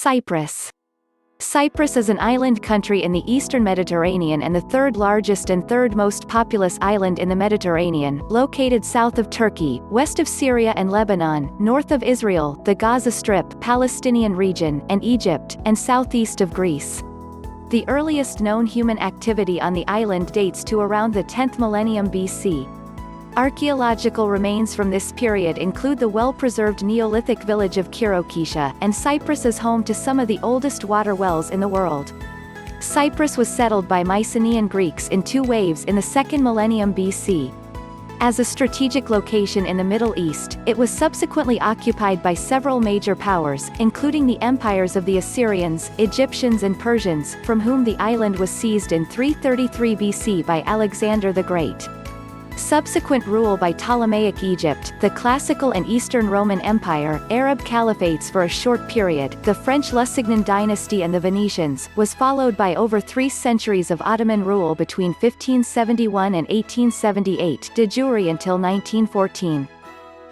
Cyprus. Cyprus is an island country in the eastern Mediterranean and the third largest and third most populous island in the Mediterranean, located south of Turkey, west of Syria and Lebanon, north of Israel, the Gaza Strip, Palestinian region, and Egypt, and southeast of Greece. The earliest known human activity on the island dates to around the 10th millennium BC. Archaeological remains from this period include the well-preserved Neolithic village of Kirokisha, and Cyprus is home to some of the oldest water wells in the world. Cyprus was settled by Mycenaean Greeks in two waves in the 2nd millennium BC. As a strategic location in the Middle East, it was subsequently occupied by several major powers, including the empires of the Assyrians, Egyptians and Persians, from whom the island was seized in 333 BC by Alexander the Great. Subsequent rule by Ptolemaic Egypt, the Classical and Eastern Roman Empire, Arab caliphates for a short period, the French Lusignan dynasty and the Venetians, was followed by over 3 centuries of Ottoman rule between 1571 and 1878 de jure until 1914.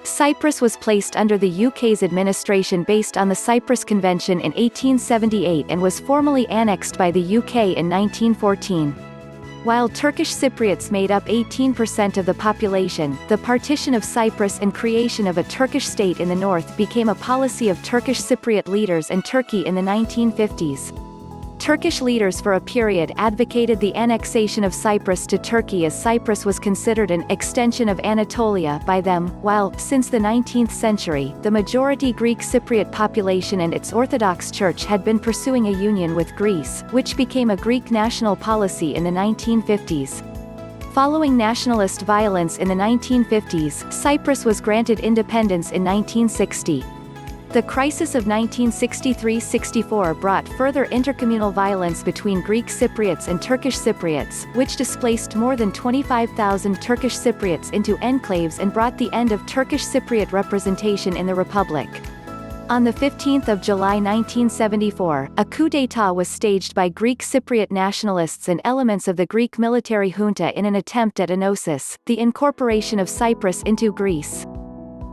Cyprus was placed under the UK's administration based on the Cyprus Convention in 1878 and was formally annexed by the UK in 1914. While Turkish Cypriots made up 18% of the population, the partition of Cyprus and creation of a Turkish state in the north became a policy of Turkish Cypriot leaders and Turkey in the 1950s. Turkish leaders for a period advocated the annexation of Cyprus to Turkey as Cyprus was considered an extension of Anatolia by them, while, since the 19th century, the majority Greek Cypriot population and its Orthodox Church had been pursuing a union with Greece, which became a Greek national policy in the 1950s. Following nationalist violence in the 1950s, Cyprus was granted independence in 1960. The crisis of 1963–64 brought further intercommunal violence between Greek Cypriots and Turkish Cypriots, which displaced more than 25,000 Turkish Cypriots into enclaves and brought the end of Turkish Cypriot representation in the Republic. On 15 July 1974, a coup d'état was staged by Greek Cypriot nationalists and elements of the Greek military junta in an attempt at enosis, the incorporation of Cyprus into Greece.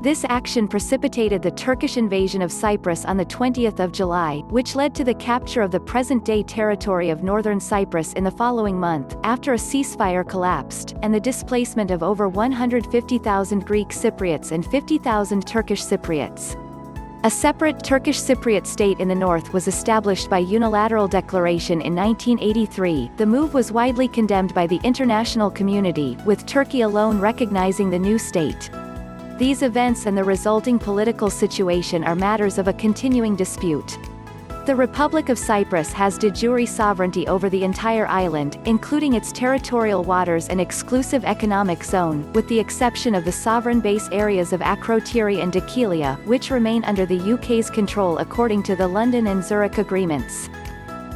This action precipitated the Turkish invasion of Cyprus on 20 July, which led to the capture of the present-day territory of northern Cyprus in the following month, after a ceasefire collapsed, and the displacement of over 150,000 Greek Cypriots and 50,000 Turkish Cypriots. A separate Turkish Cypriot state in the north was established by unilateral declaration in 1983. The move was widely condemned by the international community, with Turkey alone recognizing the new state. These events and the resulting political situation are matters of a continuing dispute. The Republic of Cyprus has de jure sovereignty over the entire island, including its territorial waters and exclusive economic zone, with the exception of the sovereign base areas of Akrotiri and Dhekelia, which remain under the UK's control according to the London and Zurich agreements.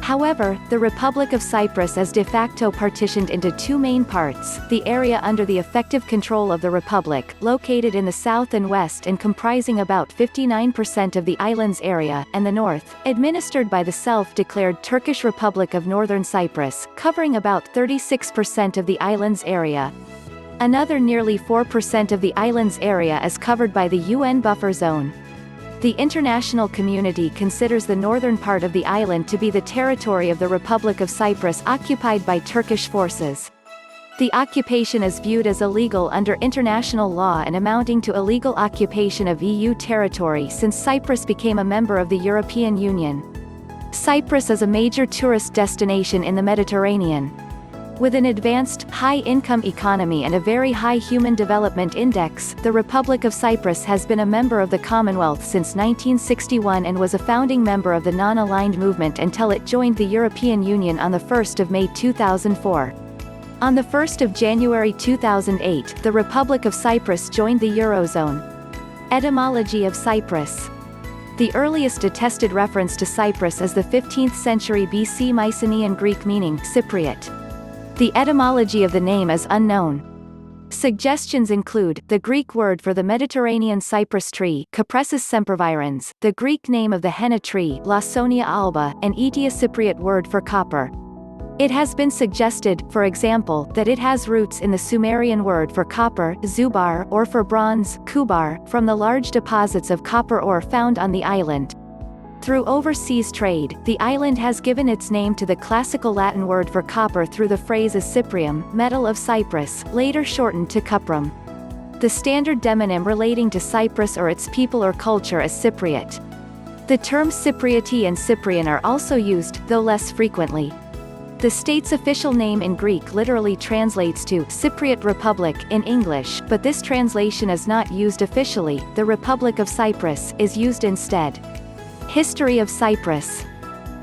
However, the Republic of Cyprus is de facto partitioned into two main parts: the area under the effective control of the Republic, located in the south and west and comprising about 59% of the island's area, and the north, administered by the self-declared Turkish Republic of Northern Cyprus, covering about 36% of the island's area. Another nearly 4% of the island's area is covered by the UN buffer zone. The international community considers the northern part of the island to be the territory of the Republic of Cyprus occupied by Turkish forces. The occupation is viewed as illegal under international law and amounting to illegal occupation of EU territory since Cyprus became a member of the European Union. Cyprus is a major tourist destination in the Mediterranean. With an advanced, high-income economy and a very high Human Development Index, the Republic of Cyprus has been a member of the Commonwealth since 1961 and was a founding member of the Non-Aligned Movement until it joined the European Union on 1 May 2004. On 1 January 2008, the Republic of Cyprus joined the Eurozone. Etymology of Cyprus. The earliest attested reference to Cyprus is the 15th century BC Mycenaean Greek meaning Cypriot. The etymology of the name is unknown. Suggestions include, the Greek word for the Mediterranean cypress tree, Cupressus sempervirens, the Greek name of the henna tree, Lawsonia alba, an Aetio-Cypriot word for copper. It has been suggested, for example, that it has roots in the Sumerian word for copper, zubar, or for bronze, kubar, from the large deposits of copper ore found on the island. Through overseas trade, the island has given its name to the classical Latin word for copper through the phrase as Cyprium, metal of Cyprus, later shortened to cuprum. The standard demonym relating to Cyprus or its people or culture is Cypriot. The terms Cyprioti and Cyprian are also used, though less frequently. The state's official name in Greek literally translates to Cypriot Republic in English, but this translation is not used officially. The Republic of Cyprus is used instead. History of Cyprus.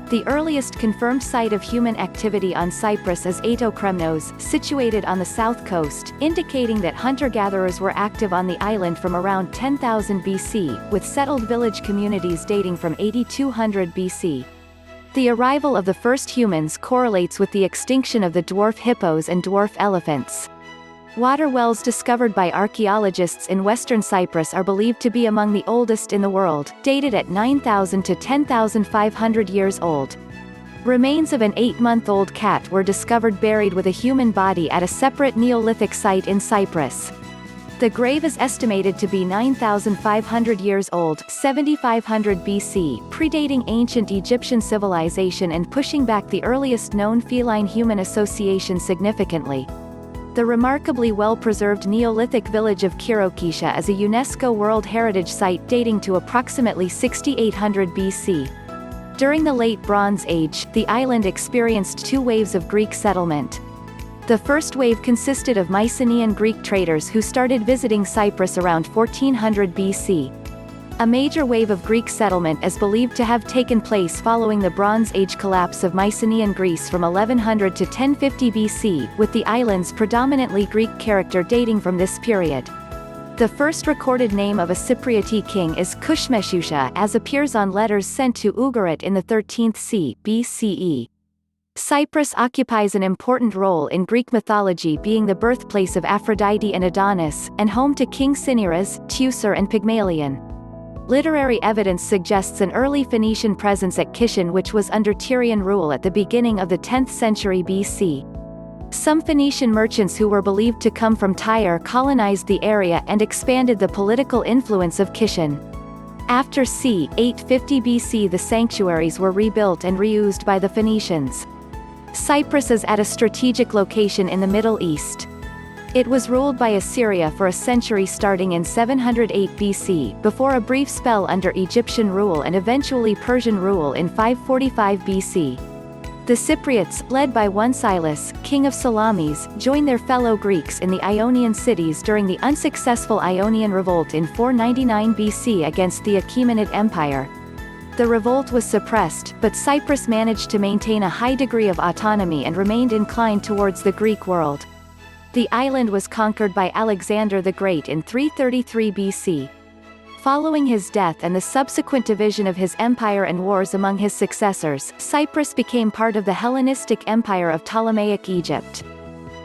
The earliest confirmed site of human activity on Cyprus is Aitokremnos, situated on the south coast, indicating that hunter-gatherers were active on the island from around 10,000 BC, with settled village communities dating from 8200 BC. The arrival of the first humans correlates with the extinction of the dwarf hippos and dwarf elephants. Water wells discovered by archaeologists in western Cyprus are believed to be among the oldest in the world, dated at 9,000 to 10,500 years old. Remains of an 8-month-old cat were discovered buried with a human body at a separate Neolithic site in Cyprus. The grave is estimated to be 9,500 years old, 7,500 BC, predating ancient Egyptian civilization and pushing back the earliest known feline-human association significantly. The remarkably well-preserved Neolithic village of Kirokisha is a UNESCO World Heritage Site dating to approximately 6800 BC. During the Late Bronze Age, the island experienced 2 waves of Greek settlement. The first wave consisted of Mycenaean Greek traders who started visiting Cyprus around 1400 BC. A major wave of Greek settlement is believed to have taken place following the Bronze Age collapse of Mycenaean Greece from 1100 to 1050 BC, with the island's predominantly Greek character dating from this period. The first recorded name of a Cyprioti king is Kushmeshusha, as appears on letters sent to Ugarit in the 13th BCE. Cyprus occupies an important role in Greek mythology, being the birthplace of Aphrodite and Adonis, and home to King Cinyras, Teucer and Pygmalion. Literary evidence suggests an early Phoenician presence at Kishan, which was under Tyrian rule at the beginning of the 10th century BC. Some Phoenician merchants who were believed to come from Tyre colonized the area and expanded the political influence of Kishan. After c. 850 BC, the sanctuaries were rebuilt and reused by the Phoenicians. Cyprus is at a strategic location in the Middle East. It was ruled by Assyria for a century starting in 708 BC, before a brief spell under Egyptian rule and eventually Persian rule in 545 BC. The Cypriots, led by one Silas, king of Salamis, joined their fellow Greeks in the Ionian cities during the unsuccessful Ionian Revolt in 499 BC against the Achaemenid Empire. The revolt was suppressed, but Cyprus managed to maintain a high degree of autonomy and remained inclined towards the Greek world. The island was conquered by Alexander the Great in 333 BC. Following his death and the subsequent division of his empire and wars among his successors, Cyprus became part of the Hellenistic Empire of Ptolemaic Egypt.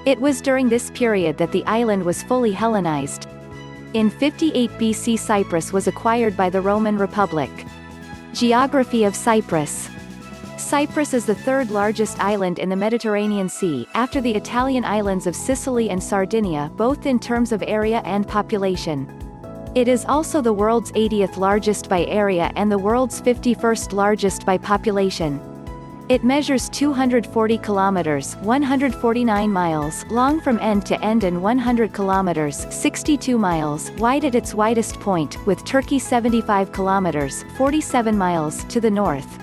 It was during this period that the island was fully Hellenized. In 58 BC, Cyprus was acquired by the Roman Republic. Geography of Cyprus. Cyprus is the 3rd largest island in the Mediterranean Sea, after the Italian islands of Sicily and Sardinia, both in terms of area and population. It is also the world's 80th largest by area and the world's 51st largest by population. It measures 240 kilometers, 149 miles long from end to end and 100 kilometers, 62 miles wide at its widest point, with Turkey 75 kilometers, 47 miles to the north.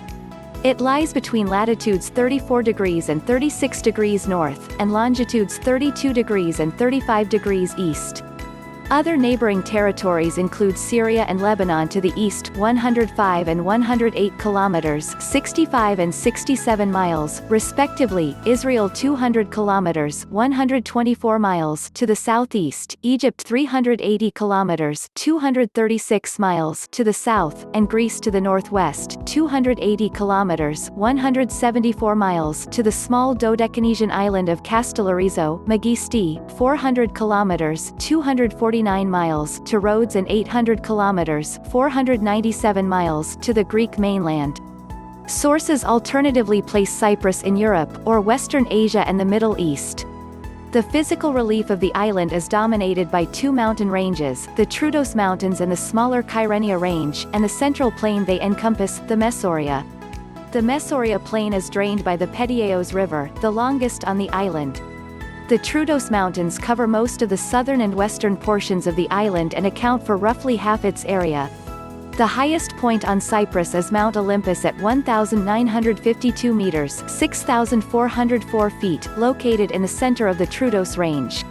It lies between latitudes 34 degrees and 36 degrees north, and longitudes 32 degrees and 35 degrees east. Other neighboring territories include Syria and Lebanon to the east, 105 and 108 kilometers, 65 and 67 miles, respectively, Israel 200 kilometers, 124 miles to the southeast, Egypt 380 kilometers, 236 miles to the south, and Greece to the northwest, 280 kilometers, 174 miles to the small Dodechanesian island of Castellarizo, Magisti, 400 kilometers, 249 miles to Rhodes and 800 kilometers, 497 miles to the Greek mainland. Sources alternatively place Cyprus in Europe or Western Asia and the Middle East. The physical relief of the island is dominated by two mountain ranges, the Troodos Mountains and the smaller Kyrenia Range, and the central plain they encompass, the Mesouria. The Mesouria Plain is drained by the Pedieos River, the longest on the island. The Troodos Mountains cover most of the southern and western portions of the island and account for roughly half its area. The highest point on Cyprus is Mount Olympus at 1,952 meters (6,404 feet), located in the center of the Troodos Range.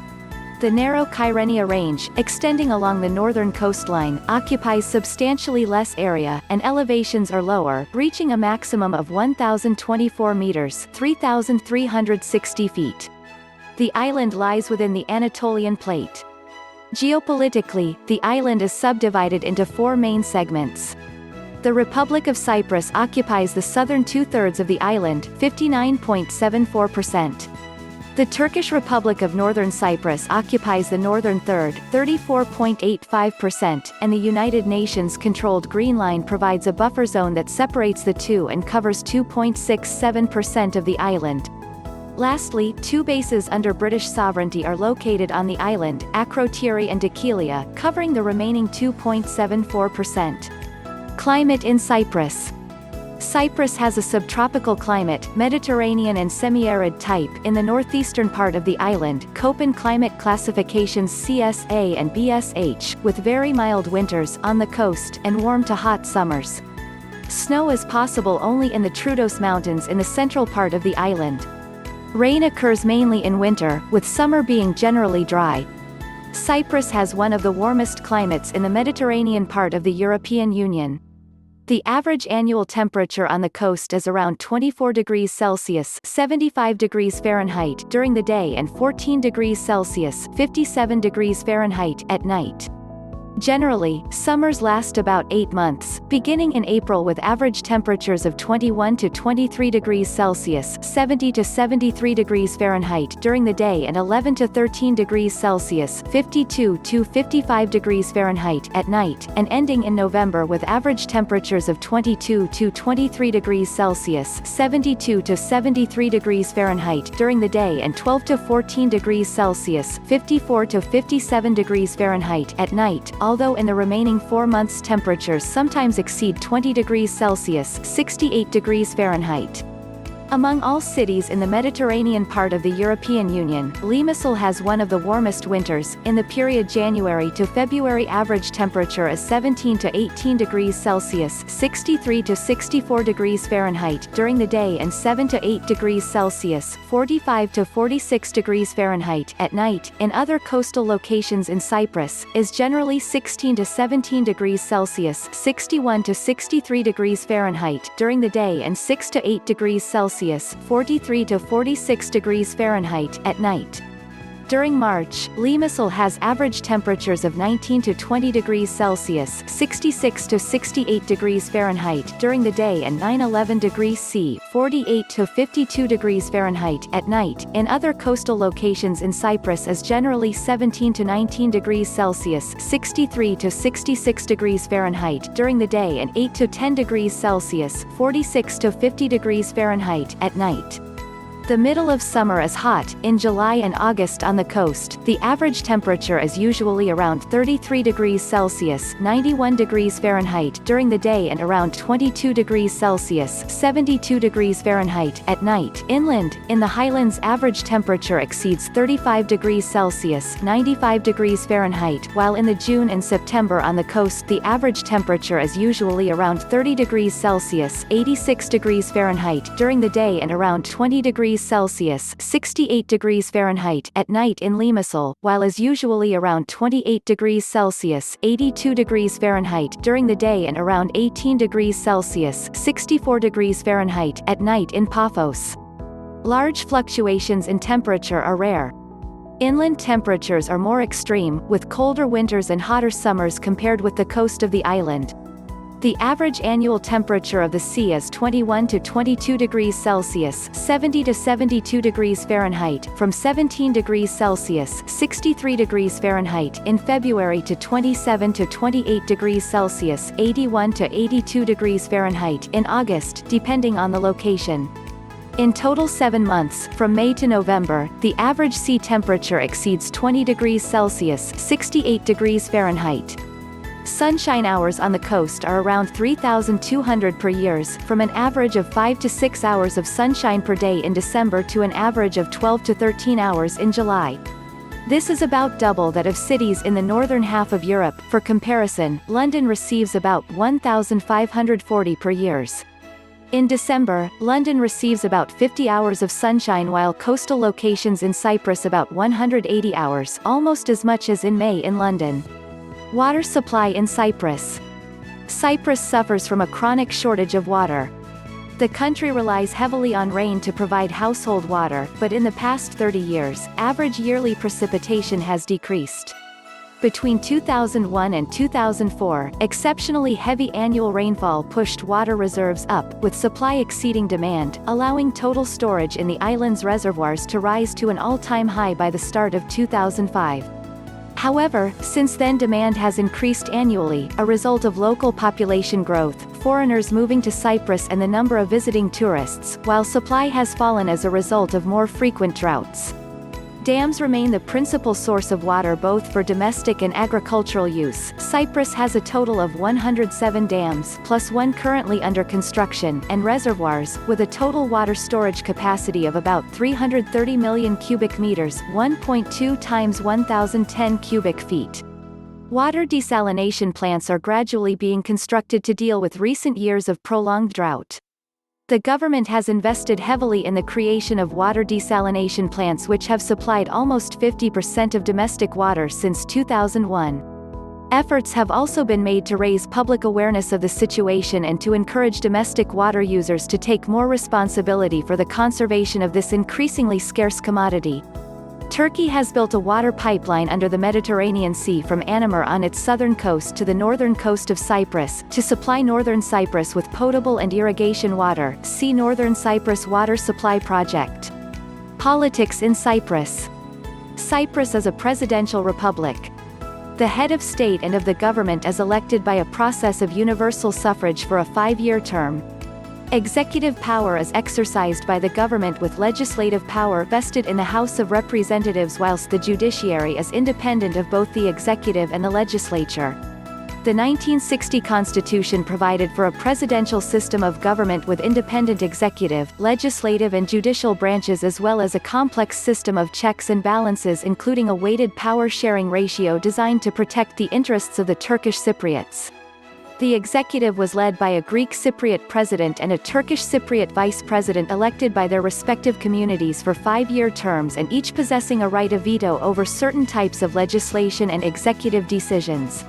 The narrow Kyrenia Range, extending along the northern coastline, occupies substantially less area, and elevations are lower, reaching a maximum of 1,024 meters (3,360 feet). The island lies within the Anatolian Plate. Geopolitically, the island is subdivided into four main segments. The Republic of Cyprus occupies the southern two-thirds of the island, 59.74%. The Turkish Republic of Northern Cyprus occupies the northern third, 34.85%, and the United Nations-controlled Green Line provides a buffer zone that separates the two and covers 2.67% of the island. Lastly, two bases under British sovereignty are located on the island, Akrotiri and Dhekelia, covering the remaining 2.74%. Climate in Cyprus. Cyprus has a subtropical climate, Mediterranean and semi-arid type, in the northeastern part of the island, Köppen climate classifications CSA and BSH, with very mild winters on the coast and warm to hot summers. Snow is possible only in the Troodos Mountains in the central part of the island. Rain occurs mainly in winter, with summer being generally dry. Cyprus has one of the warmest climates in the Mediterranean part of the European Union. The average annual temperature on the coast is around 24 degrees Celsius (75 degrees Fahrenheit) during the day and 14 degrees Celsius (57 degrees Fahrenheit) at night. Generally, summers last about 8 months, beginning in April with average temperatures of 21 to 23 degrees Celsius (70 to 73 degrees Fahrenheit) during the day and 11 to 13 degrees Celsius (52 to 55 degrees Fahrenheit) at night, and ending in November with average temperatures of 22 to 23 degrees Celsius (72 to 73 degrees Fahrenheit) during the day and 12 to 14 degrees Celsius (54 to 57 degrees Fahrenheit) at night, although in the remaining 4 months temperatures sometimes exceed 20 degrees Celsius (68 degrees Fahrenheit). Among all cities in the Mediterranean part of the European Union, Limassol has one of the warmest winters. In the period January to February, average temperature is 17 to 18 degrees Celsius (63 to 64 degrees Fahrenheit) during the day and 7 to 8 degrees Celsius (45 to 46 degrees Fahrenheit) at night. In other coastal locations in Cyprus, is generally 16 to 17 degrees Celsius (61 to 63 degrees Fahrenheit) during the day and 6 to 8 degrees Celsius (43 to 46 degrees Fahrenheit) at night. During March, Limassol has average temperatures of 19 to 20 degrees Celsius (66 to 68 degrees Fahrenheit) during the day and 9-11 degrees C (48 to 52 degrees Fahrenheit) at night. In other coastal locations in Cyprus is generally 17 to 19 degrees Celsius (63 to 66 degrees Fahrenheit) during the day and 8 to 10 degrees Celsius (46 to 50 degrees Fahrenheit) at night. The middle of summer is hot. In July and August on the coast, the average temperature is usually around 33 degrees Celsius (91 degrees Fahrenheit) during the day and around 22 degrees Celsius (72 degrees Fahrenheit) at night. Inland, in the highlands, average temperature exceeds 35 degrees Celsius (95 degrees Fahrenheit), while in the June and September on the coast the average temperature is usually around 30 degrees Celsius (86 degrees Fahrenheit) during the day and around 20 degrees Celsius (68 degrees Fahrenheit) at night in Limassol, while is usually around 28 degrees Celsius (82 degrees Fahrenheit) during the day and around 18 degrees Celsius (64 degrees Fahrenheit) at night in Paphos. Large fluctuations in temperature are rare. Inland temperatures are more extreme, with colder winters and hotter summers compared with the coast of the island. The average annual temperature of the sea is 21 to 22 degrees Celsius (70 to 72 degrees Fahrenheit) from 17 degrees Celsius (63 degrees Fahrenheit) in February to 27 to 28 degrees Celsius (81 to 82 degrees Fahrenheit) in August, depending on the location. In total 7 months, from May to November, the average sea temperature exceeds 20 degrees Celsius (68 degrees Fahrenheit). Sunshine hours on the coast are around 3,200 per year, from an average of 5 to 6 hours of sunshine per day in December to an average of 12 to 13 hours in July. This is about double that of cities in the northern half of Europe. For comparison, London receives about 1,540 per year. In December, London receives about 50 hours of sunshine while coastal locations in Cyprus about 180 hours, almost as much as in May in London. Water supply in Cyprus. Cyprus suffers from a chronic shortage of water. The country relies heavily on rain to provide household water, but in the past 30 years, average yearly precipitation has decreased. Between 2001 and 2004, exceptionally heavy annual rainfall pushed water reserves up, with supply exceeding demand, allowing total storage in the island's reservoirs to rise to an all-time high by the start of 2005. However, since then demand has increased annually, a result of local population growth, foreigners moving to Cyprus and the number of visiting tourists, while supply has fallen as a result of more frequent droughts. Dams remain the principal source of water both for domestic and agricultural use. Cyprus has a total of 107 dams, plus one currently under construction, and reservoirs, with a total water storage capacity of about 330 million cubic meters, 1.2 times 1,010 cubic feet. Water desalination plants are gradually being constructed to deal with recent years of prolonged drought. The government has invested heavily in the creation of water desalination plants which have supplied almost 50% of domestic water since 2001. Efforts have also been made to raise public awareness of the situation and to encourage domestic water users to take more responsibility for the conservation of this increasingly scarce commodity. Turkey has built a water pipeline under the Mediterranean Sea from Anamur on its southern coast to the northern coast of Cyprus, to supply northern Cyprus with potable and irrigation water. See Northern Cyprus Water Supply Project. Politics in Cyprus. Cyprus is a presidential republic. The head of state and of the government is elected by a process of universal suffrage for a 5-year term. Executive power is exercised by the government with legislative power vested in the House of Representatives whilst the judiciary is independent of both the executive and the legislature. The 1960 Constitution provided for a presidential system of government with independent executive, legislative and judicial branches as well as a complex system of checks and balances including a weighted power-sharing ratio designed to protect the interests of the Turkish Cypriots. The executive was led by a Greek Cypriot president and a Turkish Cypriot vice president elected by their respective communities for 5-year terms and each possessing a right of veto over certain types of legislation and executive decisions.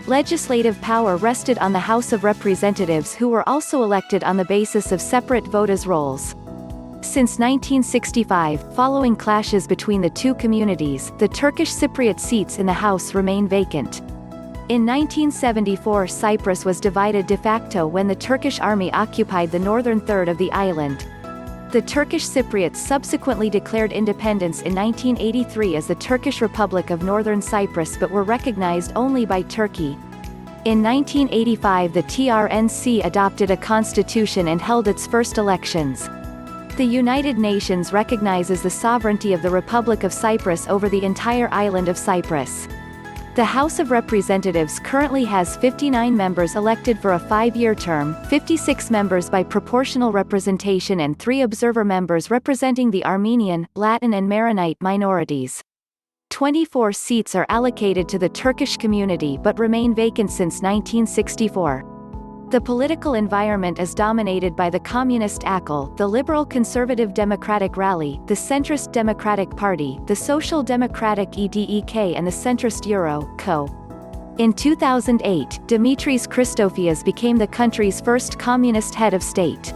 Legislative power rested on the House of Representatives who were also elected on the basis of separate voters' rolls. Since 1965, following clashes between the two communities, the Turkish Cypriot seats in the House remain vacant. In 1974 Cyprus was divided de facto when the Turkish army occupied the northern third of the island. The Turkish Cypriots subsequently declared independence in 1983 as the Turkish Republic of Northern Cyprus but were recognized only by Turkey. In 1985 the TRNC adopted a constitution and held its first elections. The United Nations recognizes the sovereignty of the Republic of Cyprus over the entire island of Cyprus. The House of Representatives currently has 59 members elected for a 5-year term, 56 members by proportional representation and 3 observer members representing the Armenian, Latin and Maronite minorities. 24 seats are allocated to the Turkish community but remain vacant since 1964. The political environment is dominated by the Communist AKL, the Liberal Conservative Democratic Rally, the Centrist Democratic Party, the Social Democratic EDEK and the centrist Euro-Co. In 2008, Dimitris Christofias became the country's first communist head of state.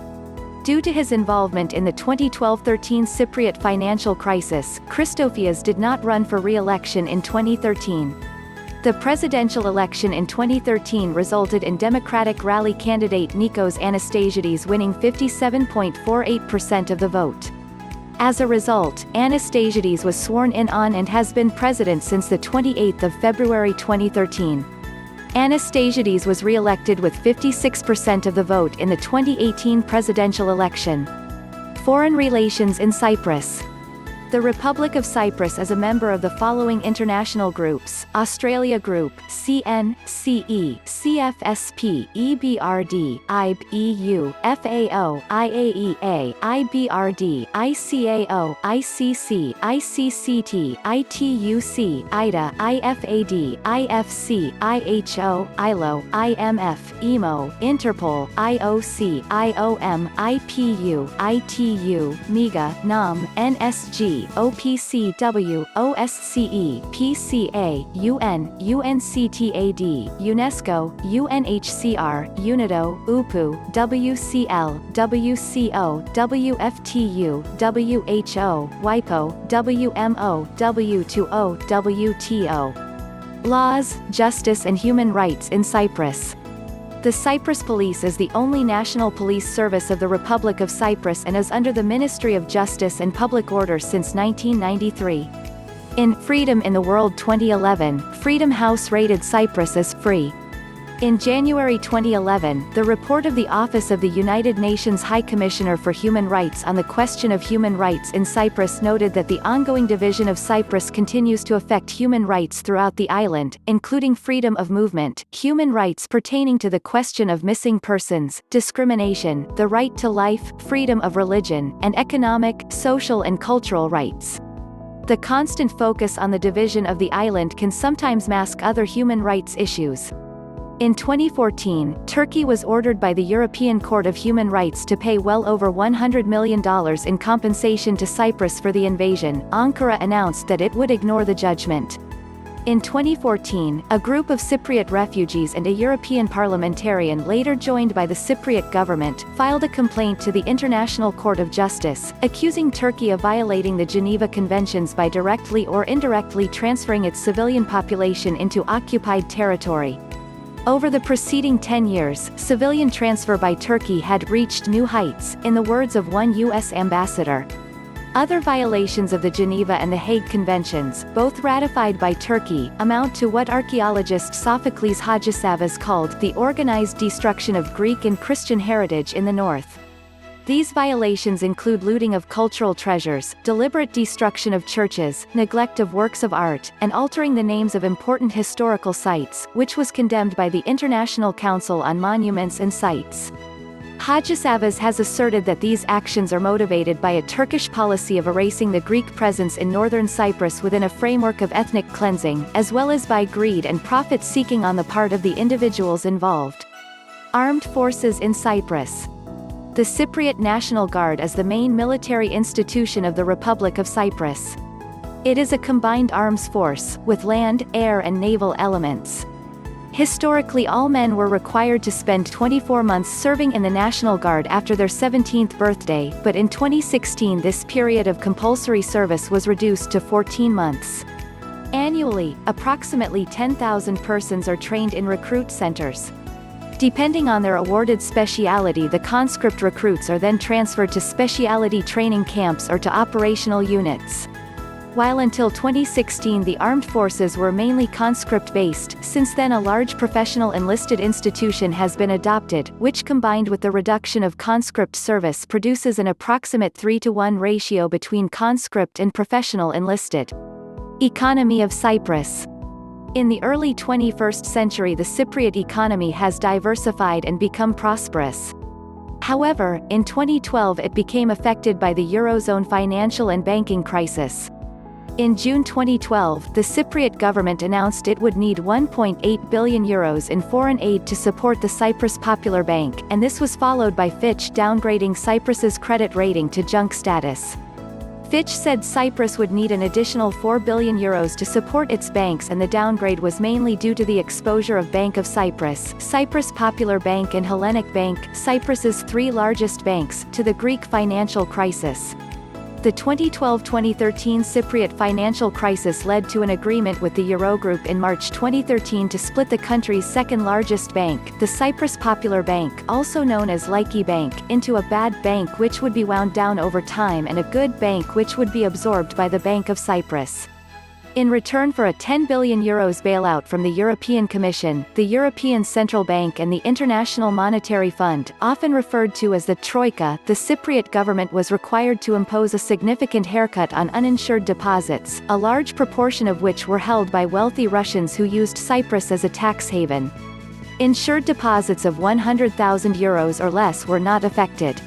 Due to his involvement in the 2012-13 Cypriot financial crisis, Christofias did not run for re-election in 2013. The presidential election in 2013 resulted in Democratic Rally candidate Nikos Anastasiades winning 57.48% of the vote. As a result, Anastasiades was sworn in on and has been president since the 28th of February 2013. Anastasiades was re-elected with 56% of the vote in the 2018 presidential election. Foreign relations in Cyprus. The Republic of Cyprus is a member of the following international groups: Australia Group, CN, CE, CFSP, EBRD, IB, EU, FAO, IAEA, IBRD, ICAO, ICC, ICCT, ITUC, IDA, IFAD, IFC, IHO, ILO, IMF, IMO, Interpol, IOC, IOM, IPU, ITU, MIGA, NAM, NSG, OPCW, OSCE, PCA, UN, UNCTAD, UNESCO, UNHCR, UNIDO, UPU, WCL, WCO, WFTU, WHO, WIPO, WMO, W2O, WTO. Laws, justice and human rights in Cyprus. The Cyprus Police is the only national police service of the Republic of Cyprus and is under the Ministry of Justice and Public Order since 1993. In Freedom in the World 2011, Freedom House rated Cyprus as free. In January 2011, the report of the Office of the United Nations High Commissioner for Human Rights on the question of human rights in Cyprus noted that the ongoing division of Cyprus continues to affect human rights throughout the island, including freedom of movement, human rights pertaining to the question of missing persons, discrimination, the right to life, freedom of religion, and economic, social and cultural rights. The constant focus on the division of the island can sometimes mask other human rights issues. In 2014, Turkey was ordered by the European Court of Human Rights to pay well over $100 million in compensation to Cyprus for the invasion. Ankara announced that it would ignore the judgment. In 2014, a group of Cypriot refugees and a European parliamentarian later joined by the Cypriot government, filed a complaint to the International Court of Justice, accusing Turkey of violating the Geneva Conventions by directly or indirectly transferring its civilian population into occupied territory. Over the preceding 10 years, civilian transfer by Turkey had reached new heights, in the words of one U.S. ambassador. Other violations of the Geneva and the Hague Conventions, both ratified by Turkey, amount to what archaeologist Sophocles Hadjisavvas called the organized destruction of Greek and Christian heritage in the north. These violations include looting of cultural treasures, deliberate destruction of churches, neglect of works of art, and altering the names of important historical sites, which was condemned by the International Council on Monuments and Sites. Hadjisavvas has asserted that these actions are motivated by a Turkish policy of erasing the Greek presence in northern Cyprus within a framework of ethnic cleansing, as well as by greed and profit-seeking on the part of the individuals involved. Armed forces in Cyprus. The Cypriot National Guard is the main military institution of the Republic of Cyprus. It is a combined arms force, with land, air and naval elements. Historically, all men were required to spend 24 months serving in the National Guard after their 17th birthday, but in 2016 this period of compulsory service was reduced to 14 months. Annually, approximately 10,000 persons are trained in recruit centers. Depending on their awarded speciality, the conscript recruits are then transferred to specialty training camps or to operational units. While until 2016 the armed forces were mainly conscript-based, since then a large professional enlisted institution has been adopted, which combined with the reduction of conscript service produces an approximate 3-to-1 ratio between conscript and professional enlisted. Economy of Cyprus. In the early 21st century the Cypriot economy has diversified and become prosperous. However, in 2012 it became affected by the Eurozone financial and banking crisis. In June 2012, the Cypriot government announced it would need €1.8 billion in foreign aid to support the Cyprus Popular Bank, and this was followed by Fitch downgrading Cyprus's credit rating to junk status. Fitch said Cyprus would need an additional €4 billion to support its banks, and the downgrade was mainly due to the exposure of Bank of Cyprus, Cyprus Popular Bank and Hellenic Bank, Cyprus's three largest banks, to the Greek financial crisis. The 2012-2013 Cypriot financial crisis led to an agreement with the Eurogroup in March 2013 to split the country's second-largest bank, the Cyprus Popular Bank, also known as Laiki Bank, into a bad bank which would be wound down over time and a good bank which would be absorbed by the Bank of Cyprus. In return for a €10 billion bailout from the European Commission, the European Central Bank and the International Monetary Fund, often referred to as the Troika, the Cypriot government was required to impose a significant haircut on uninsured deposits, a large proportion of which were held by wealthy Russians who used Cyprus as a tax haven. Insured deposits of €100,000 or less were not affected.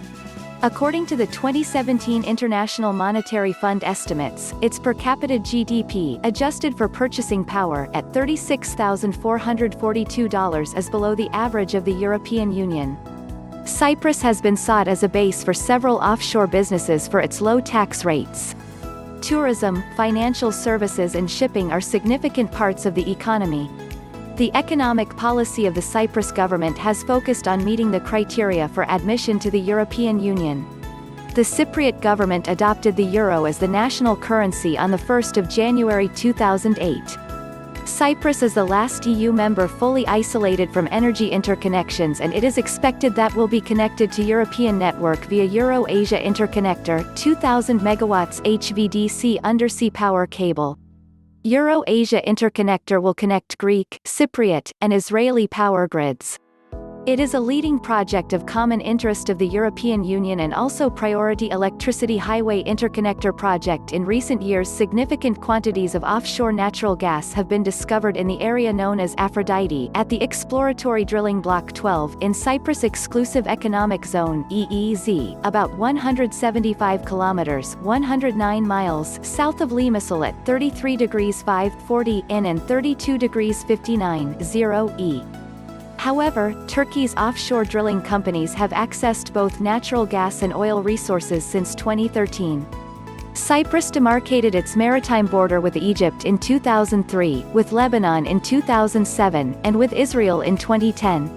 According to the 2017 International Monetary Fund estimates, its per capita GDP, adjusted for purchasing power, at $36,442 is below the average of the European Union. Cyprus has been sought as a base for several offshore businesses for its low tax rates. Tourism, financial services and shipping are significant parts of the economy. The economic policy of the Cyprus government has focused on meeting the criteria for admission to the European Union. The Cypriot government adopted the euro as the national currency on 1 January 2008. Cyprus is the last EU member fully isolated from energy interconnections, and it is expected that will be connected to European network via Euro-Asia Interconnector, 2,000 MW HVDC undersea power cable. Euro-Asia Interconnector will connect Greek, Cypriot, and Israeli power grids. It is a leading project of common interest of the European Union and also priority electricity highway interconnector project. In recent years, significant quantities of offshore natural gas have been discovered in the area known as Aphrodite at the exploratory drilling Block 12 in Cyprus Exclusive Economic Zone (EEZ), about 175 kilometers (109 miles) south of Limassol at 33 degrees 5'40" in and 32 degrees 59'0" E. However, Turkey's offshore drilling companies have accessed both natural gas and oil resources since 2013. Cyprus demarcated its maritime border with Egypt in 2003, with Lebanon in 2007, and with Israel in 2010.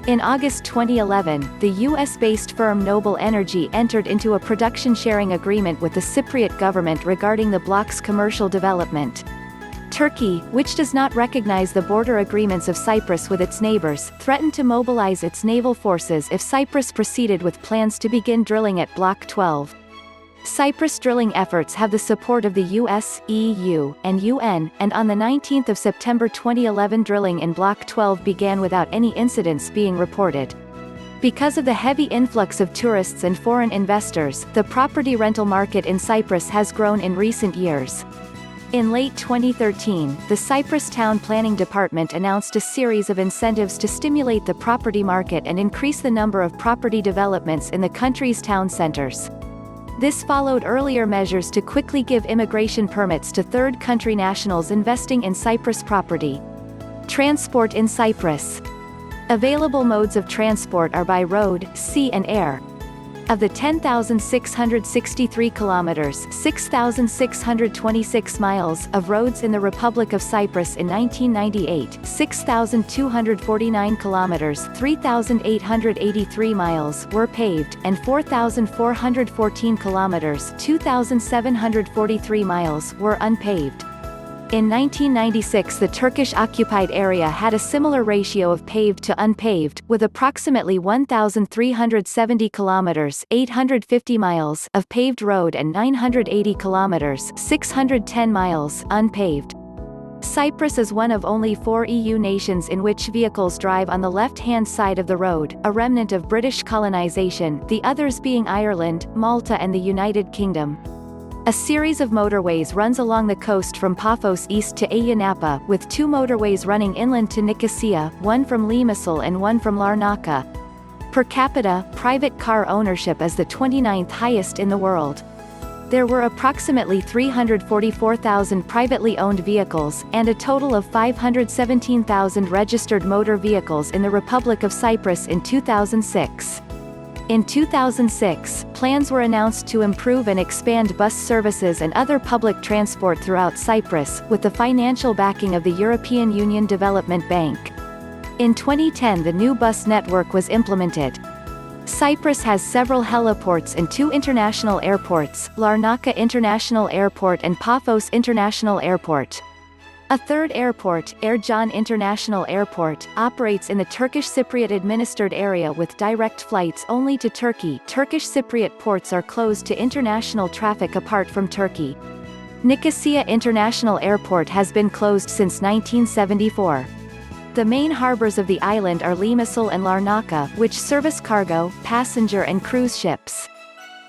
In August 2011, the US-based firm Noble Energy entered into a production-sharing agreement with the Cypriot government regarding the bloc's commercial development. Turkey, which does not recognize the border agreements of Cyprus with its neighbors, threatened to mobilize its naval forces if Cyprus proceeded with plans to begin drilling at Block 12. Cyprus drilling efforts have the support of the US, EU, and UN, and on 19 September 2011 drilling in Block 12 began without any incidents being reported. Because of the heavy influx of tourists and foreign investors, the property rental market in Cyprus has grown in recent years. In late 2013, the Cyprus Town Planning Department announced a series of incentives to stimulate the property market and increase the number of property developments in the country's town centers. This followed earlier measures to quickly give immigration permits to third country nationals investing in Cyprus property. Transport in Cyprus. Available modes of transport are by road, sea and air. Of the 10,663 kilometers (6,626 miles) of roads in the Republic of Cyprus in 1998, 6,249 kilometers (3,883 miles) were paved, and 4,414 kilometers (2,743 miles) were unpaved. In 1996, the Turkish-occupied area had a similar ratio of paved to unpaved, with approximately 1,370 kilometers (850 miles) of paved road and 980 kilometers (610 miles) unpaved. Cyprus is one of only 4 EU nations in which vehicles drive on the left-hand side of the road, a remnant of British colonization, the others being Ireland, Malta and the United Kingdom. A series of motorways runs along the coast from Paphos east to Ayia, with 2 motorways running inland to Nicosia, one from Limassol and one from Larnaca. Per capita, private car ownership is the 29th highest in the world. There were approximately 344,000 privately owned vehicles, and a total of 517,000 registered motor vehicles in the Republic of Cyprus in 2006. In 2006, plans were announced to improve and expand bus services and other public transport throughout Cyprus, with the financial backing of the European Union Development Bank. In 2010, the new bus network was implemented. Cyprus has several heliports and 2 international airports, Larnaca International Airport and Paphos International Airport. A third airport, Ercan International Airport, operates in the Turkish Cypriot administered area with direct flights only to Turkey. Turkish Cypriot ports are closed to international traffic apart from Turkey. Nicosia International Airport has been closed since 1974. The main harbors of the island are Limassol and Larnaca, which service cargo, passenger and cruise ships.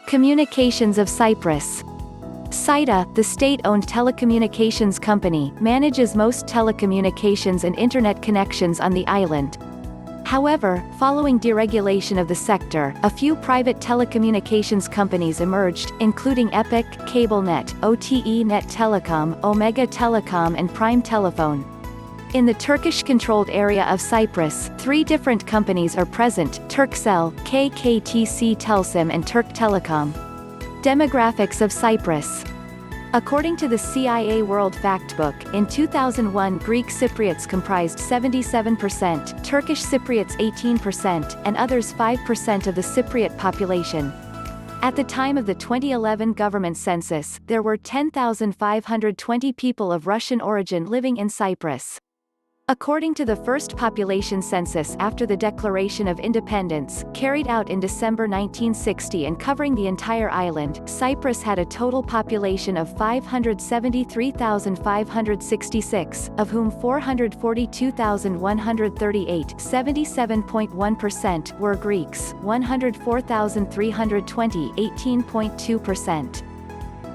Communications of Cyprus. SITA, the state-owned telecommunications company, manages most telecommunications and internet connections on the island. However, following deregulation of the sector, a few private telecommunications companies emerged, including Epic, CableNet, OTE Net Telecom, Omega Telecom and Prime Telephone. In the Turkish-controlled area of Cyprus, 3 different companies are present: Turkcell, KKTC Telsim and Turk Telecom. Demographics of Cyprus. According to the CIA World Factbook, in 2001 Greek Cypriots comprised 77%, Turkish Cypriots 18%, and others 5% of the Cypriot population. At the time of the 2011 government census, there were 10,520 people of Russian origin living in Cyprus. According to the first population census after the Declaration of Independence, carried out in December 1960 and covering the entire island, Cyprus had a total population of 573,566, of whom 442,138, 77.1%, were Greeks, 104,320, 18.2%.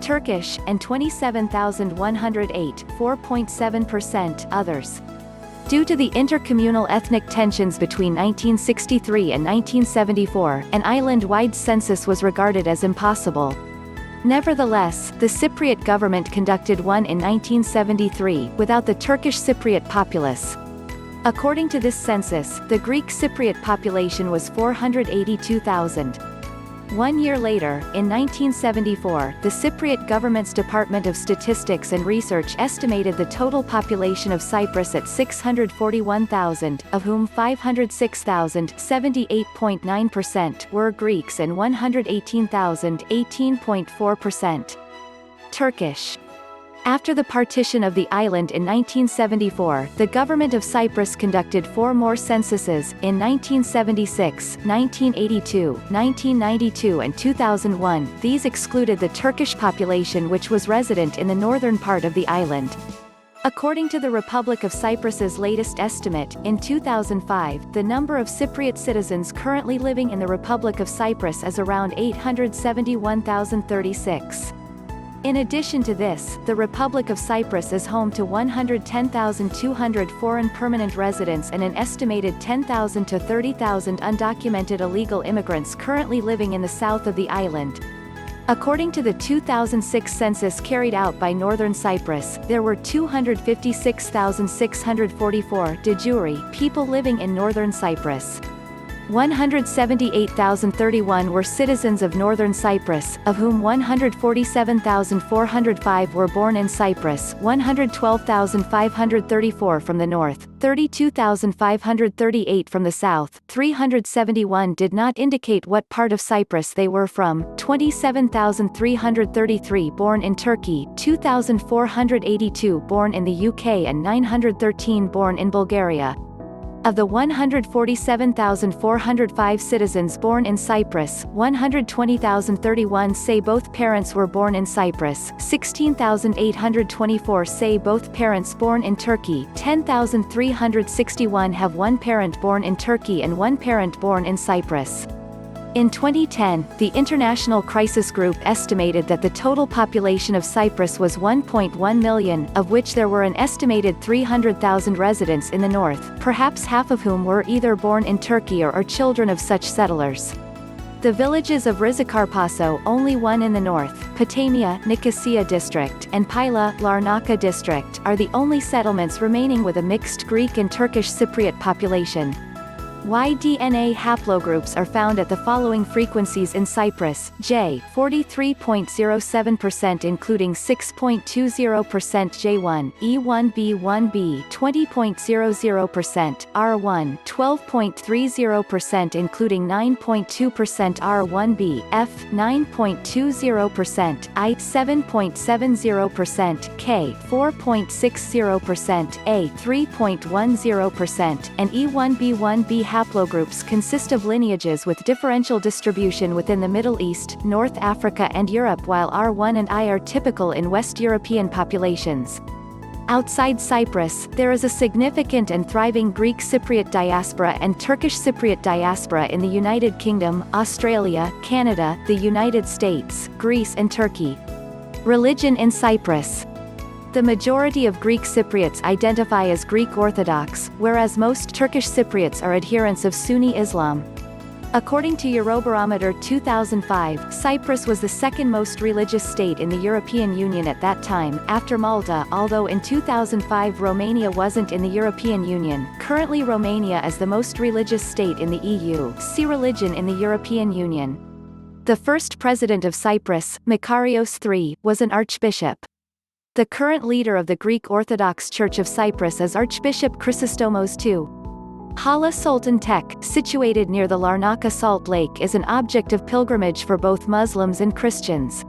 Turkish, and 27,108, 4.7%, others. Due to the intercommunal ethnic tensions between 1963 and 1974, an island-wide census was regarded as impossible. Nevertheless, the Cypriot government conducted one in 1973, without the Turkish Cypriot populace. According to this census, the Greek Cypriot population was 482,000. 1 year later, in 1974, the Cypriot government's Department of Statistics and Research estimated the total population of Cyprus at 641,000, of whom 506,000, 78.9%, were Greeks and 118,000, 18.4%, Turkish. After the partition of the island in 1974, the government of Cyprus conducted 4 more censuses, in 1976, 1982, 1992 and 2001. These excluded the Turkish population which was resident in the northern part of the island. According to the Republic of Cyprus's latest estimate, in 2005, the number of Cypriot citizens currently living in the Republic of Cyprus is around 871,036. In addition to this, the Republic of Cyprus is home to 110,200 foreign permanent residents and an estimated 10,000 to 30,000 undocumented illegal immigrants currently living in the south of the island. According to the 2006 census carried out by Northern Cyprus, there were 256,644 de jure people living in Northern Cyprus. 178,031 were citizens of Northern Cyprus, of whom 147,405 were born in Cyprus, 112,534 from the north, 32,538 from the south, 371 did not indicate what part of Cyprus they were from, 27,333 born in Turkey, 2,482 born in the UK and 913 born in Bulgaria. Of the 147,405 citizens born in Cyprus, 120,031 say both parents were born in Cyprus, 16,824 say both parents born in Turkey, 10,361 have one parent born in Turkey and one parent born in Cyprus. In 2010, the International Crisis Group estimated that the total population of Cyprus was 1.1 million, of which there were an estimated 300,000 residents in the north, perhaps half of whom were either born in Turkey or are children of such settlers. The villages of Rizakarpaso, only one in the north, Potamia, Nicosia district, and Pila, Larnaca district, are the only settlements remaining with a mixed Greek and Turkish Cypriot population. Y-DNA haplogroups are found at the following frequencies in Cyprus: J, 43.07% including 6.20% J1, E1B1B 20.00%, R1, 12.30% including 9.2% R1B, F, 9.20%, I, 7.70%, K, 4.60%, A, 3.10%, and E1B1B haplogroups consist of lineages with differential distribution within the Middle East, North Africa and Europe, while R1 and I are typical in West European populations. Outside Cyprus, there is a significant and thriving Greek Cypriot diaspora and Turkish Cypriot diaspora in the United Kingdom, Australia, Canada, the United States, Greece and Turkey. Religion in Cyprus. The majority of Greek Cypriots identify as Greek Orthodox, whereas most Turkish Cypriots are adherents of Sunni Islam. According to Eurobarometer 2005, Cyprus was the second most religious state in the European Union at that time, after Malta, although in 2005 Romania wasn't in the European Union. Currently Romania is the most religious state in the EU. See Religion in the European Union. The first president of Cyprus, Makarios III, was an archbishop. The current leader of the Greek Orthodox Church of Cyprus is Archbishop Chrysostomos II. Hala Sultan Tek, situated near the Larnaca Salt Lake, is an object of pilgrimage for both Muslims and Christians.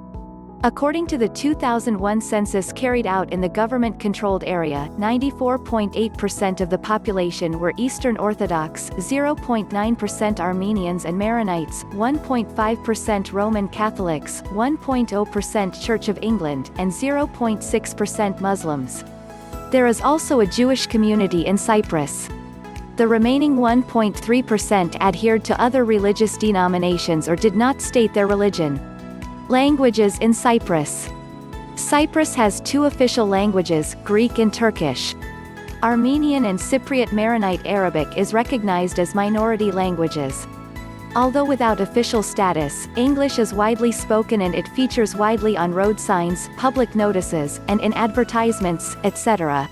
According to the 2001 census carried out in the government-controlled area, 94.8% of the population were Eastern Orthodox, 0.9% Armenians and Maronites, 1.5% Roman Catholics, 1.0% Church of England, and 0.6% Muslims. There is also a Jewish community in Cyprus. The remaining 1.3% adhered to other religious denominations or did not state their religion. Languages in Cyprus. Cyprus has two official languages, Greek and Turkish. Armenian and Cypriot Maronite Arabic is recognized as minority languages. Although without official status, English is widely spoken and it features widely on road signs, public notices, and in advertisements, etc.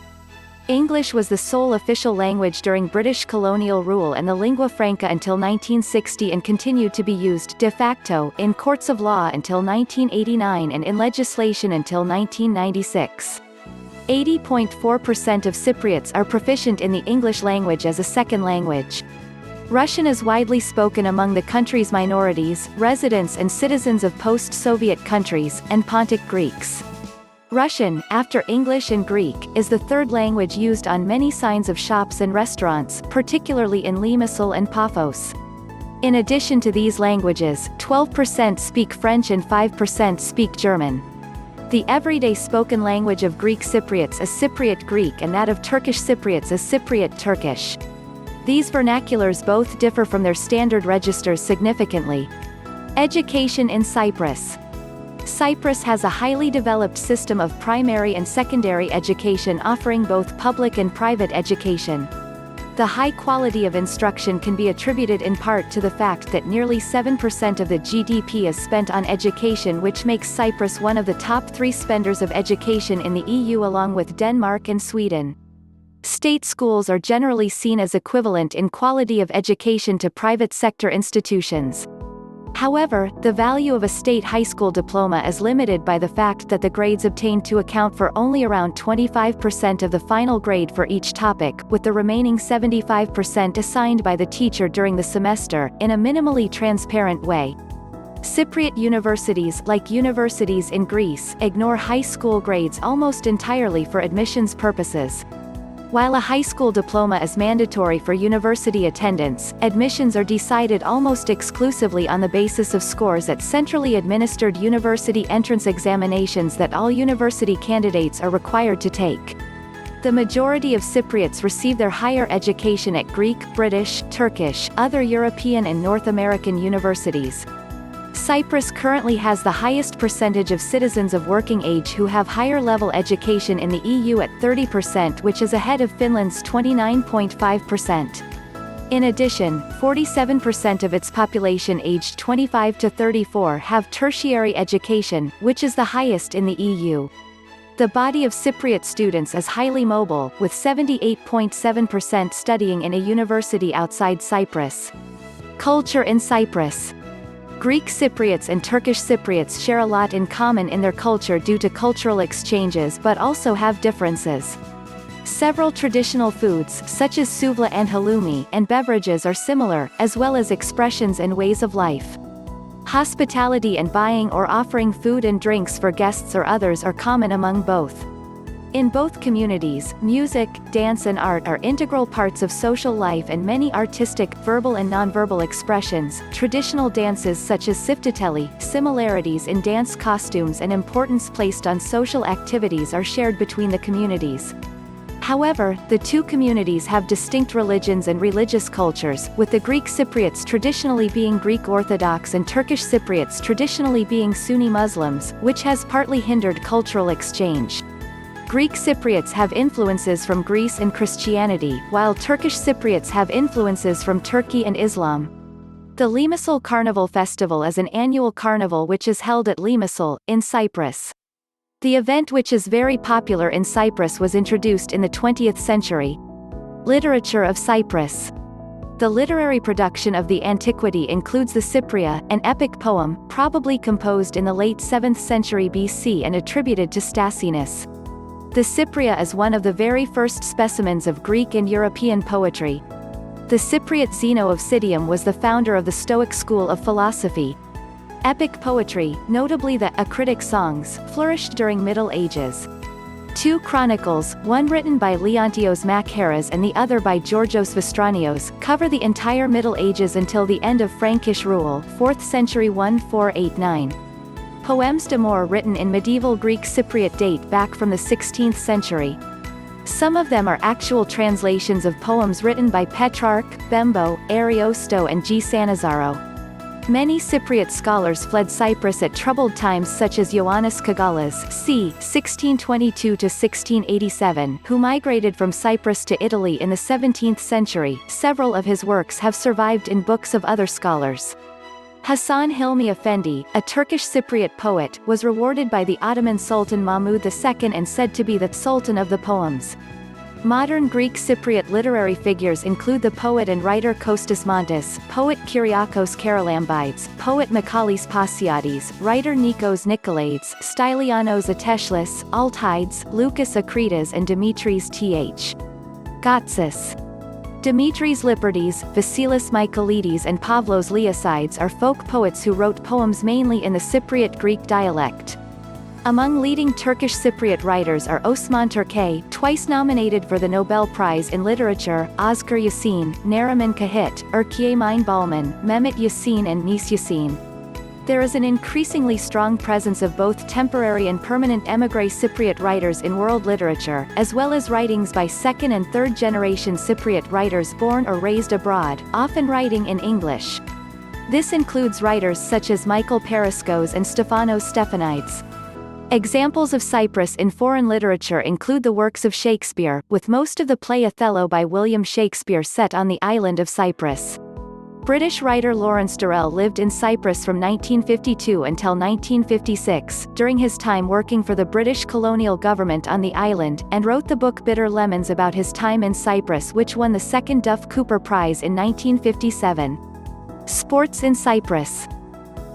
English was the sole official language during British colonial rule and the lingua franca until 1960 and continued to be used de facto in courts of law until 1989 and in legislation until 1996. 80.4% of Cypriots are proficient in the English language as a second language. Russian is widely spoken among the country's minorities, residents and citizens of post-Soviet countries, and Pontic Greeks. Russian, after English and Greek, is the third language used on many signs of shops and restaurants, particularly in Limassol and Paphos. In addition to these languages, 12% speak French and 5% speak German. The everyday spoken language of Greek Cypriots is Cypriot Greek and that of Turkish Cypriots is Cypriot Turkish. These vernaculars both differ from their standard registers significantly. Education in Cyprus. Cyprus has a highly developed system of primary and secondary education offering both public and private education. The high quality of instruction can be attributed in part to the fact that nearly 7% of the GDP is spent on education, which makes Cyprus one of the top 3 spenders of education in the EU along with Denmark and Sweden. State schools are generally seen as equivalent in quality of education to private sector institutions. However, the value of a state high school diploma is limited by the fact that the grades obtained to account for only around 25% of the final grade for each topic, with the remaining 75% assigned by the teacher during the semester, in a minimally transparent way. Cypriot universities, like universities in Greece, ignore high school grades almost entirely for admissions purposes. While a high school diploma is mandatory for university attendance, admissions are decided almost exclusively on the basis of scores at centrally administered university entrance examinations that all university candidates are required to take. The majority of Cypriots receive their higher education at Greek, British, Turkish, other European and North American universities. Cyprus currently has the highest percentage of citizens of working age who have higher level education in the EU at 30%, which is ahead of Finland's 29.5%. In addition, 47% of its population aged 25 to 34 have tertiary education, which is the highest in the EU. The body of Cypriot students is highly mobile, with 78.7% studying in a university outside Cyprus. Culture in Cyprus. Greek Cypriots and Turkish Cypriots share a lot in common in their culture due to cultural exchanges but also have differences. Several traditional foods, such as souvla and halloumi, and beverages are similar, as well as expressions and ways of life. Hospitality and buying or offering food and drinks for guests or others are common among both. In both communities, music, dance and art are integral parts of social life, and many artistic, verbal and nonverbal expressions, traditional dances such as siftiteli, similarities in dance costumes and importance placed on social activities are shared between the communities. However, the two communities have distinct religions and religious cultures, with the Greek Cypriots traditionally being Greek Orthodox and Turkish Cypriots traditionally being Sunni Muslims, which has partly hindered cultural exchange. Greek Cypriots have influences from Greece and Christianity, while Turkish Cypriots have influences from Turkey and Islam. The Limassol Carnival Festival is an annual carnival which is held at Limassol, in Cyprus. The event, which is very popular in Cyprus, was introduced in the 20th century. Literature of Cyprus. The literary production of the antiquity includes the Cypria, an epic poem, probably composed in the late 7th century BC and attributed to Stasinus. The Cypria is one of the very first specimens of Greek and European poetry. The Cypriot Zeno of Citium was the founder of the Stoic school of philosophy. Epic poetry, notably the acritic songs, flourished during Middle Ages. Two chronicles, one written by Leontios Makharas and the other by Georgios Vestranios, cover the entire Middle Ages until the end of Frankish rule, 4th century 1489. Poems d'amour written in medieval Greek Cypriot date back from the 16th century. Some of them are actual translations of poems written by Petrarch, Bembo, Ariosto and G. Sannazaro. Many Cypriot scholars fled Cyprus at troubled times, such as Ioannis Kagalas c. 1622–1687, who migrated from Cyprus to Italy in the 17th century. Several of his works have survived in books of other scholars. Hasan Hilmi Efendi, a Turkish Cypriot poet, was rewarded by the Ottoman Sultan Mahmud II and said to be the Sultan of the poems. Modern Greek Cypriot literary figures include the poet and writer Kostas Montis, poet Kyriakos Karalambides, poet Makalis Pasiadis, writer Nikos Nikolaides, Stylianos Ateshlis, Altides, Lucas Akritas and Dimitris Th. Gatsis. Dimitris Liperdes, Vasilis Michaelides and Pavlos Leosides are folk poets who wrote poems mainly in the Cypriot Greek dialect. Among leading Turkish Cypriot writers are Osman Turkay, twice nominated for the Nobel Prize in Literature, Özgür Yasin, Nariman Kahit, Erkiemin Balman, Mehmet Yasin and Nis Yasin. There is an increasingly strong presence of both temporary and permanent émigré Cypriot writers in world literature, as well as writings by second- and third-generation Cypriot writers born or raised abroad, often writing in English. This includes writers such as Michael Paraskos and Stefanos Stephanidis. Examples of Cyprus in foreign literature include the works of Shakespeare, with most of the play Othello by William Shakespeare set on the island of Cyprus. British writer Lawrence Durrell lived in Cyprus from 1952 until 1956, during his time working for the British colonial government on the island, and wrote the book Bitter Lemons about his time in Cyprus, which won the second Duff Cooper Prize in 1957. Sports in Cyprus.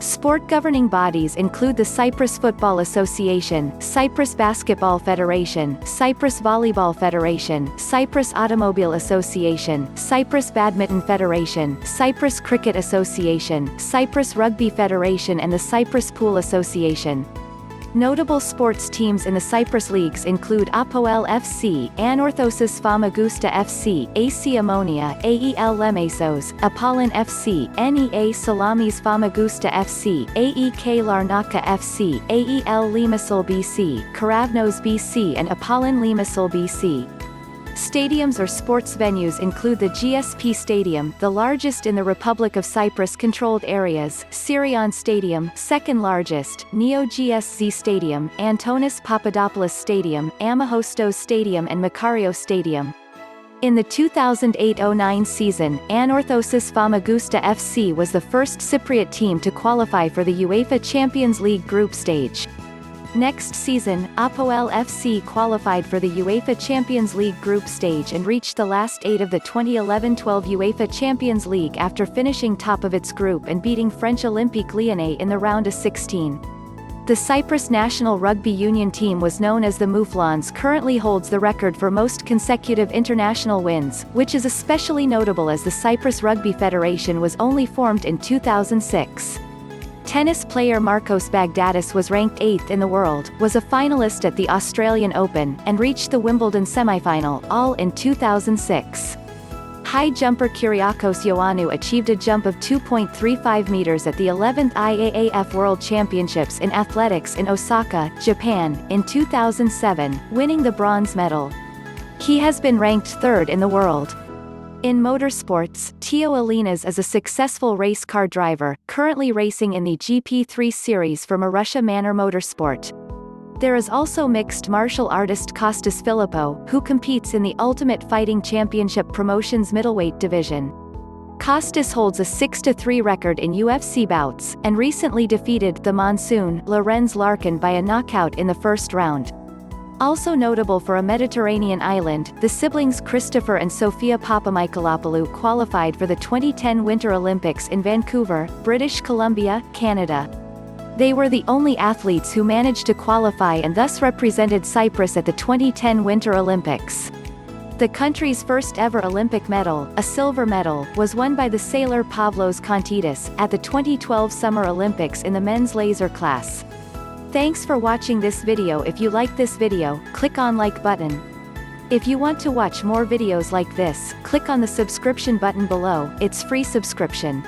Sport governing bodies include the Cyprus Football Association, Cyprus Basketball Federation, Cyprus Volleyball Federation, Cyprus Automobile Association, Cyprus Badminton Federation, Cyprus Cricket Association, Cyprus Rugby Federation and the Cyprus Pool Association. Notable sports teams in the Cyprus leagues include Apoel FC, Anorthosis Famagusta FC, AC Ammonia, AEL Lemesos, Apollon FC, NEA Salamis Famagusta FC, AEK Larnaca FC, AEL Limassol BC, Karavnos BC and Apollon Limassol BC. Stadiums or sports venues include the GSP Stadium, the largest in the Republic of Cyprus-controlled areas, Syrian Stadium, second largest, Neo-GSZ Stadium, Antonis Papadopoulos Stadium, Amahostos Stadium and Makarios Stadium. In the 2008-09 season, Anorthosis Famagusta FC was the first Cypriot team to qualify for the UEFA Champions League group stage. Next season, Apoel FC qualified for the UEFA Champions League group stage and reached the last 8 of the 2011-12 UEFA Champions League after finishing top of its group and beating French Olympique Lyonnais in the round of 16. The Cyprus national rugby union team was known as the Mouflons, currently holds the record for most consecutive international wins, which is especially notable as the Cyprus Rugby Federation was only formed in 2006. Tennis player Marcos Baghdatis was ranked 8th in the world, was a finalist at the Australian Open, and reached the Wimbledon semifinal, all in 2006. High jumper Kyriakos Ioannou achieved a jump of 2.35 meters at the 11th IAAF World Championships in Athletics in Osaka, Japan, in 2007, winning the bronze medal. He has been ranked 3rd in the world. In motorsports, Teo Alinas is a successful race car driver, currently racing in the GP3 series for Marussia Manor Motorsport. There is also mixed martial artist Kostas Philippou, who competes in the Ultimate Fighting Championship Promotions middleweight division. Kostas holds a 6-3 record in UFC bouts, and recently defeated the Monsoon Lorenz Larkin by a knockout in the first round. Also notable for a Mediterranean island, the siblings Christopher and Sofia Papamichailopoulos qualified for the 2010 Winter Olympics in Vancouver, British Columbia, Canada. They were the only athletes who managed to qualify and thus represented Cyprus at the 2010 Winter Olympics. The country's first ever Olympic medal, a silver medal, was won by the sailor Pavlos Kontidis, at the 2012 Summer Olympics in the men's laser class. Thanks for watching this video. If you like this video, click on like button. If you want to watch more videos like this, click on the subscription button below, it's free subscription.